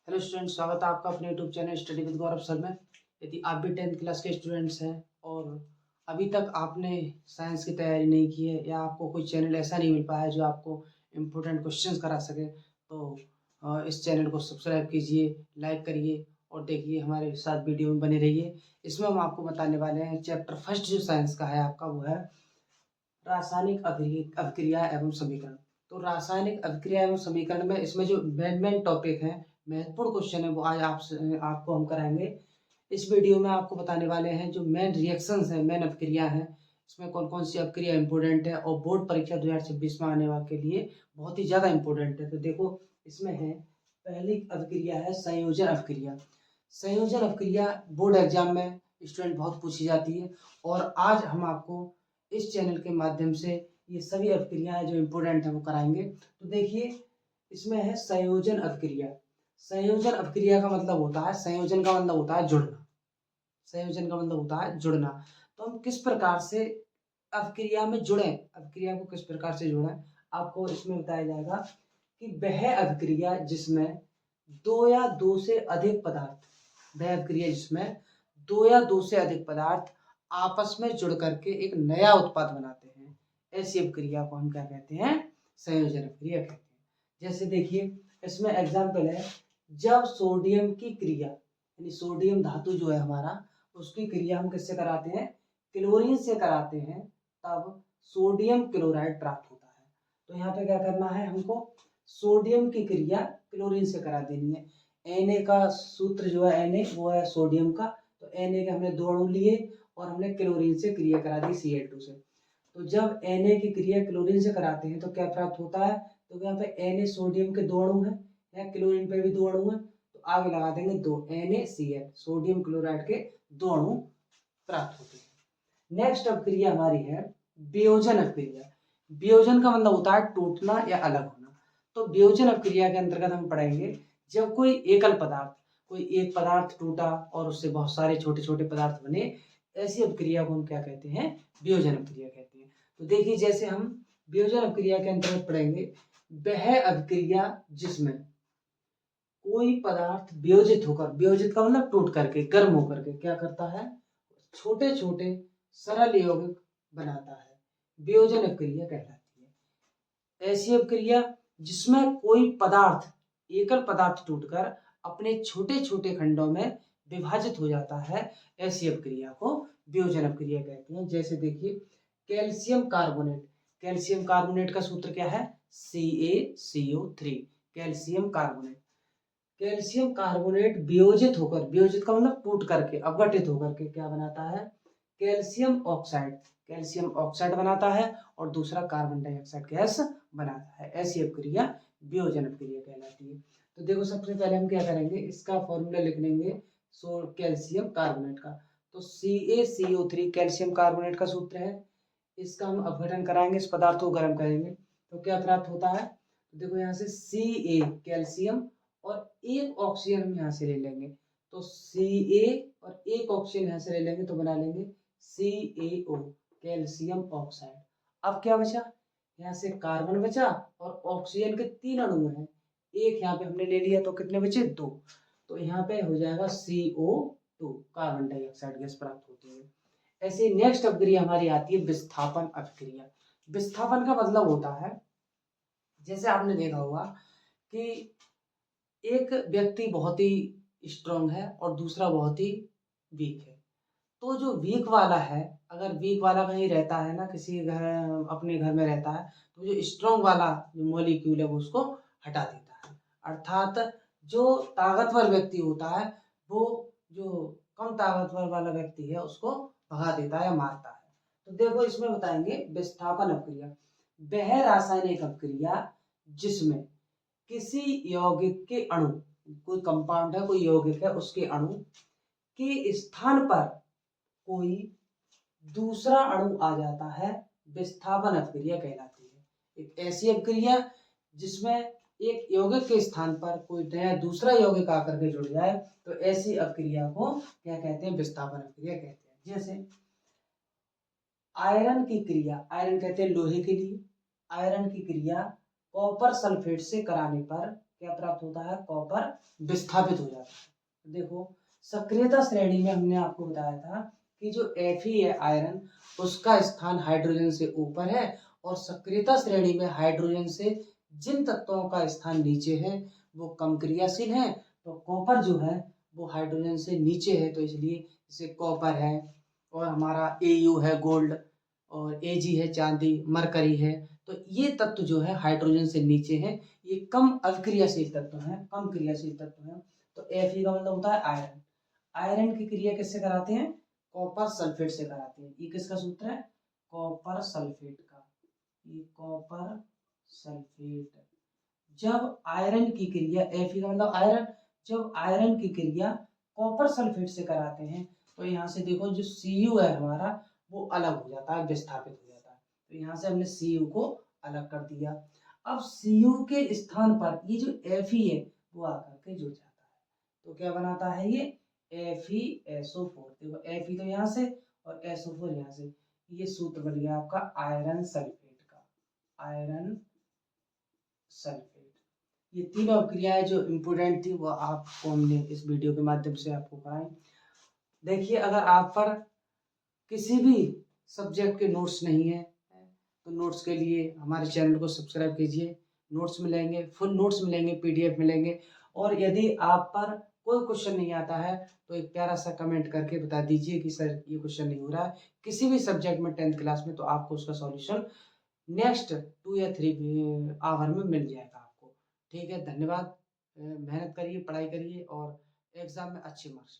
Hello student, स्वागत है आपका अपने YouTube channel study with Gaurav sir में। यदि आप भी 10th क्लास के स्टूडेंट्स हैं और अभी तक आपने साइंस की तैयारी नहीं की है या आपको कोई चैनल ऐसा नहीं मिल पाया है जो आपको इम्पोर्टेंट क्वेश्चंस करा सके, तो इस चैनल को सब्सक्राइब कीजिए, लाइक करिए और देखिए हमारे साथ वीडियो में बने रहिए। इसमें हम आपको बताने वाले हैं चैप्टर फर्स्ट जो साइंस का है आपका, वो है रासायनिक अभिक्रिया एवं समीकरण। तो रासायनिक अभिक्रिया एवं समीकरण में इसमें जो मेन टॉपिक है, महत्वपूर्ण क्वेश्चन है, वो आज आपको हम कराएंगे। इस वीडियो में आपको बताने वाले हैं जो मेन रिएक्शंस हैं, मेन अभिक्रिया हैं, इसमें कौन कौन सी अभिक्रिया इंपॉर्टेंट है और बोर्ड परीक्षा 2026 में आने वाले के लिए बहुत ही ज़्यादा इंपॉर्टेंट है। तो देखो, इसमें है पहली अभिक्रिया है संयोजन अभिक्रिया। संयोजन अभिक्रिया बोर्ड एग्जाम में स्टूडेंट बहुत पूछी जाती है और आज हम आपको इस चैनल के माध्यम से ये सभी अभिक्रियाएं जो इम्पोर्टेंट है वो कराएंगे। तो देखिए, इसमें है संयोजन अभिक्रिया। संयोजन अभिक्रिया का मतलब होता है, संयोजन का मतलब होता है जुड़ना। संयोजन का मतलब होता है जुड़ना। तो हम किस प्रकार से अभिक्रिया में जुड़े, अभिक्रिया को किस प्रकार से जोड़ें, आपको इसमें बताया जाएगा कि वह अभिक्रिया जिसमें दो या दो से अधिक पदार्थ, वह अभिक्रिया जिसमें दो या दो से अधिक पदार्थ आपस में जुड़ करके एक नया उत्पाद बनाते हैं, ऐसी अभिक्रिया को हम क्या कहते हैं? संयोजन अभिक्रिया कहते हैं। जैसे देखिए, इसमें एग्जाम्पल है, जब सोडियम की क्रिया, यानी सोडियम धातु जो है हमारा, उसकी क्रिया हम किससे कराते हैं? क्लोरीन से कराते हैं, तब सोडियम क्लोराइड प्राप्त होता है। तो यहाँ पे क्या करना है हमको? सोडियम की क्रिया क्लोरीन से करा देनी है। Na का सूत्र जो है, Na वो है सोडियम का, तो Na के हमने दो अणु लिए और हमने क्लोरीन से क्रिया करा दी Cl2 से। तो जब Na की क्रिया क्लोरीन से कराते हैं तो क्या प्राप्त होता है? तो यहाँ पे Na सोडियम के दो अणु हैं, या क्लोरीन पे भी दो अणु हैं, तो आगे लगा देंगे दो, NaCl, सोडियम क्लोराइड के दो अणु प्राप्त होते हैं। नेक्स्ट अभिक्रिया हमारी है वियोजन अभिक्रिया। वियोजन का मतलब होता है टूटना या अलग होना। तो वियोजन अभिक्रिया के अंतर्गत हम पढ़ेंगे, जब कोई एकल पदार्थ, कोई एक पदार्थ टूटा और उससे बहुत सारे छोटे छोटे पदार्थ बने, ऐसी अभिक्रिया को हम क्या कहते हैं? वियोजन अभिक्रिया कहते हैं। तो देखिए, जैसे हम वियोजन अभिक्रिया के अंतर्गत पढ़ेंगे, वह अभिक्रिया जिसमें कोई पदार्थ वियोजित होकर, वियोजित का मतलब टूट करके, गर्म होकर के क्या करता है? छोटे छोटे सरल यौगिक बनाता है, वियोजन अभिक्रिया कहलाती है। ऐसी अभिक्रिया जिसमें कोई पदार्थ, एकल पदार्थ टूटकर अपने छोटे छोटे खंडों में विभाजित हो जाता है, ऐसी अभिक्रिया को वियोजन अभिक्रिया कहते हैं। जैसे देखिए, कैल्शियम कार्बोनेट, कैल्शियम कार्बोनेट का सूत्र क्या है? CaCO3, calcium carbonate. Calcium carbonate वियोजित होकर, वियोजित का मतलब टूट करके, अपघटित होकर के क्या बनाता है? कैल्शियम ऑक्साइड, कैल्शियम ऑक्साइड बनाता है और दूसरा कार्बन डाइऑक्साइड गैस बनाता है। ऐसी अभिक्रिया वियोजन अभिक्रिया कहलाती है। तो देखो, सबसे पहले हम क्या करेंगे, इसका फॉर्मूला लिख लेंगे कैल्शियम कार्बोनेट का। तो CaCO3 कैल्शियम कार्बोनेट का सूत्र है। इसका हम अपघटन कराएंगे, इस पदार्थ को गर्म करेंगे तो क्या प्राप्त होता है? तो देखो, यहाँ से Ca कैल्शियम और एक ऑक्सीजन हम यहाँ से ले लेंगे, तो Ca और एक ऑक्सीजन यहाँ से ले लेंगे तो बना लेंगे CaO, कैल्शियम ऑक्साइड। अब क्या बचा? यहाँ से कार्बन बचा और ऑक्सीजन के तीन अणु हैं, एक यहाँ पे हमने ले लिया, तो कितने बचे? दो। तो यहाँ पे हो जाएगा CO2, कार्बन डाइऑक्साइड गैस प्राप्त होती है। ऐसे नेक्स्ट अभिक्रिया हमारी आती है विस्थापन अभिक्रिया। विस्थापन का मतलब होता है, जैसे आपने देखा होगा कि एक व्यक्ति बहुत ही स्ट्रांग है और दूसरा बहुत ही वीक है। तो जो वीक वाला है, अगर वीक वाला कहीं रहता है ना, किसी घर, अपने घर में रहता है, तो जो स्ट्रांग वाला जो मॉलिक्यूल है वो उसको हटा देता है। अर्थात जो ताकतवर व्यक्ति होता है, वो जो कम ताकतवर वाला व्यक्ति है उसको भगा देता है या मारता है। तो देखो, इसमें बताएंगे विस्थापन अभिक्रिया, वह रासायनिक अभिक्रिया जिसमें किसी यौगिक के अणु, कोई कंपाउंड है, कोई यौगिक है, उसके अणु के स्थान पर कोई दूसरा अणु आ जाता है, विस्थापन अभिक्रिया कहलाती है। एक ऐसी अभिक्रिया जिसमें एक यौगिक के स्थान पर कोई नया दूसरा यौगिक आकर के जुड़ जाए, तो ऐसी अभिक्रिया को क्या कहते हैं? विस्थापन अभिक्रिया कहते हैं। जैसे आयरन की क्रिया, आयरन कहते हैं लोहे के लिए, आयरन की क्रिया कॉपर सल्फेट से कराने पर क्या प्राप्त होता है, कॉपर विस्थापित हो जाता है। देखो सक्रियता श्रेणी में हमने आपको बताया था कि जो Fe है आयरन, उसका स्थान हाइड्रोजन से ऊपर है और सक्रियता श्रेणी में हाइड्रोजन से जिन तत्वों का स्थान नीचे है वो कम क्रियाशील है। तो कॉपर जो है वो हाइड्रोजन से नीचे है, तो इसलिए इसे कॉपर है। और हमारा Au है गोल्ड, और Ag है चांदी, मरकरी है। तो ये तत्व जो है हाइड्रोजन से नीचे है, ये कम अक्रियाशील तत्व हैं, कम क्रियाशील तत्व हैं। तो Fe का मतलब होता है आयरन। आयरन की क्रिया किससे कराते हैं, कॉपर सल्फेट से कराते हैं। ये किसका सूत्र है, कॉपर सल्फेट का। ये कॉपर सल्फेट। जब आयरन की क्रिया, Fe का मतलब आयरन, जब आयरन की क्रिया कॉपर सल्फेट से कराते हैं तो यहाँ से देखो जो Cu है हमारा वो अलग हो जाता है, विस्थापित हो जाता है। तो यहाँ से हमने Cu को अलग कर दिया। अब Cu के स्थान पर ये जो Fe है वो आकर के जुड़ जाता है, तो क्या बनाता है ये FeSO4। देखो Fe तो यहाँ से और SO4 यहाँ से, ये सूत्र बन गया आपका आयरन सल्फेट का, आयरन सल्फेट। ये तीनों क्रियाएं जो इम्पोर्टेंट थी वो आपको हमने इस वीडियो के माध्यम से आपको कराई। देखिए अगर आप पर किसी भी सब्जेक्ट के नोट्स नहीं है तो नोट्स के लिए हमारे चैनल को सब्सक्राइब कीजिए। नोट्स मिलेंगे, फुल नोट्स मिलेंगे, PDF मिलेंगे। और यदि आप पर कोई क्वेश्चन नहीं आता है तो एक प्यारा सा कमेंट करके बता दीजिए कि सर ये क्वेश्चन नहीं हो रहा है किसी भी सब्जेक्ट में 10th क्लास में, तो आपको उसका सॉल्यूशन नेक्स्ट 2 या 3 आवर में मिल जाएगा आपको। ठीक है, धन्यवाद। मेहनत करिए, पढ़ाई करिए और एग्जाम में अच्छे मार्क्स